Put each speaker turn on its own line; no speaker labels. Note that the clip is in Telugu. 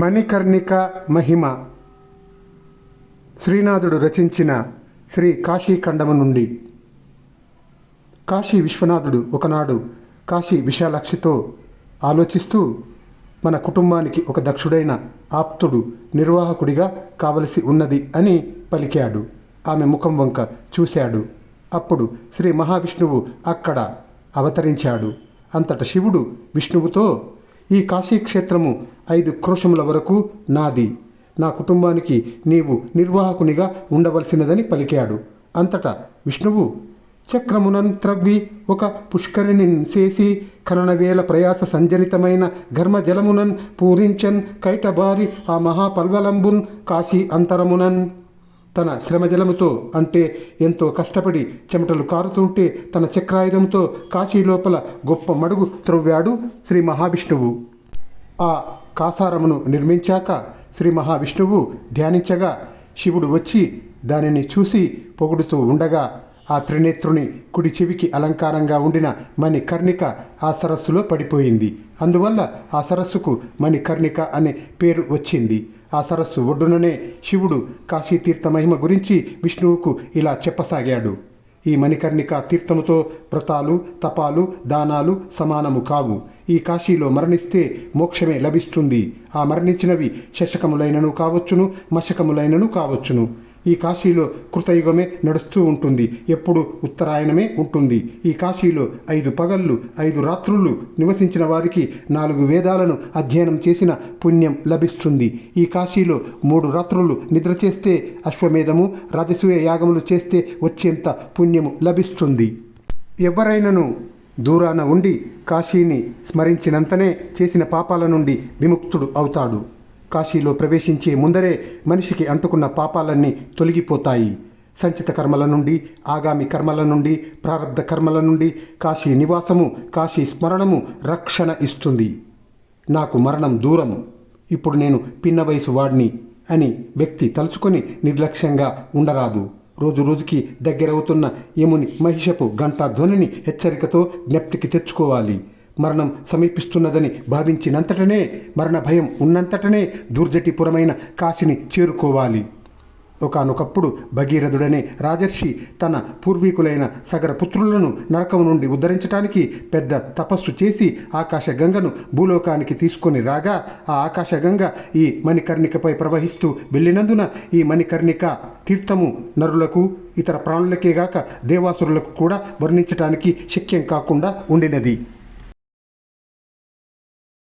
మణికర్ణిక మహిమ. శ్రీనాథుడు రచించిన శ్రీ కాశీఖండము నుండి. కాశీ విశ్వనాథుడు ఒకనాడు కాశీ విశాలాక్షితో ఆలోచిస్తూ, మన కుటుంబానికి ఒక దక్షుడైన ఆప్తుడు నిర్వాహకుడిగా కావలసి ఉన్నది అని పలికాడు. ఆమె ముఖం వంక చూశాడు. అప్పుడు శ్రీ మహావిష్ణువు అక్కడ అవతరించాడు. అంతట శివుడు విష్ణువుతో, ఈ కాశీక్షేత్రము 5 క్రోశముల వరకు నాది, నా కుటుంబానికి నీవు నిర్వాహకునిగా ఉండవలసినదని పలికాడు. అంతటా విష్ణువు, చక్రమునన్ త్రవ్వి ఒక పుష్కరిణి చేసి ఖననవేల ప్రయాస సంజనితమైన ఘర్మజలమునన్ పూరించన్ కైటబారి ఆ మహాపల్వలంబున్ కాశీ అంతరమునన్. తన శ్రమజలముతో, అంటే ఎంతో కష్టపడి చెమటలు కారుతుంటే తన చక్రాయుధంతో కాశీ లోపల గొప్ప మడుగు త్రవ్వాడు శ్రీ మహావిష్ణువు. ఆ కాసారమును నిర్మించాక శ్రీ మహావిష్ణువు ధ్యానించగా శివుడు వచ్చి దానిని చూసి పొగుడుతూ ఉండగా, ఆ త్రినేత్రుని కుడి చెవికి అలంకారంగా ఉండిన మణికర్ణిక ఆ సరస్సులో పడిపోయింది. అందువల్ల ఆ సరస్సుకు మణికర్ణిక అనే పేరు వచ్చింది. ఆ సరస్సు ఒడ్డుననే శివుడు కాశీతీర్థ మహిమ గురించి విష్ణువుకు ఇలా చెప్పసాగాడు. ఈ మణికర్ణిక తీర్థముతో వ్రతాలు, తపాలు, దానాలు సమానము కావు. ఈ కాశీలో మరణిస్తే మోక్షమే లభిస్తుంది. ఆ మరణించినవి శశకములైనను కావచ్చును, మశకములైనను కావచ్చును. ఈ కాశీలో కృతయుగమే నడుస్తూ ఉంటుంది. ఎప్పుడు ఉత్తరాయణమే ఉంటుంది. ఈ కాశీలో 5 పగళ్ళు 5 రాత్రులు నివసించిన వారికి 4 వేదాలను అధ్యయనం చేసిన పుణ్యం లభిస్తుంది. ఈ కాశీలో 3 రాత్రులు నిద్ర చేస్తే అశ్వమేధము, రాజసూయ యాగములు చేస్తే వచ్చేంత పుణ్యము లభిస్తుంది. ఎవరైనను దూరాన ఉండి కాశీని స్మరించినంతనే చేసిన పాపాల నుండి విముక్తుడు అవుతాడు. కాశీలో ప్రవేశించే ముందరే మనిషికి అంటుకున్న పాపాలన్నీ తొలగిపోతాయి. సంచిత కర్మల నుండి, ఆగామి కర్మల నుండి, ప్రారబ్ధ కర్మల నుండి కాశీ నివాసము, కాశీ స్మరణము రక్షణ ఇస్తుంది. నాకు మరణం దూరం, ఇప్పుడు నేను పిన్న వయసు వాడిని అని వ్యక్తి తలుచుకొని నిర్లక్ష్యంగా ఉండరాదు. రోజు రోజుకి దగ్గరవుతున్న యముని మహిషపు గంటా ధ్వనిని హెచ్చరికతో జ్ఞప్తికి తెచ్చుకోవాలి. మరణం సమీపిస్తున్నదని భావించినంతటనే, మరణ భయం ఉన్నంతటనే దుర్జటిపురమైన కాశీని చేరుకోవాలి. ఒకానొకప్పుడు భగీరథుడనే రాజర్షి తన పూర్వీకులైన సగర పుత్రులను నరకం నుండి ఉద్ధరించడానికి పెద్ద తపస్సు చేసి ఆకాశగంగను భూలోకానికి తీసుకొని రాగా, ఆ ఆకాశగంగ ఈ మణికర్ణికపై ప్రవహిస్తూ వెళ్ళినందున ఈ మణికర్ణిక తీర్థము నరులకు, ఇతర ప్రాణులకేగాక దేవాసురులకు కూడా వర్ణించటానికి శక్యం కాకుండా ఉండినది.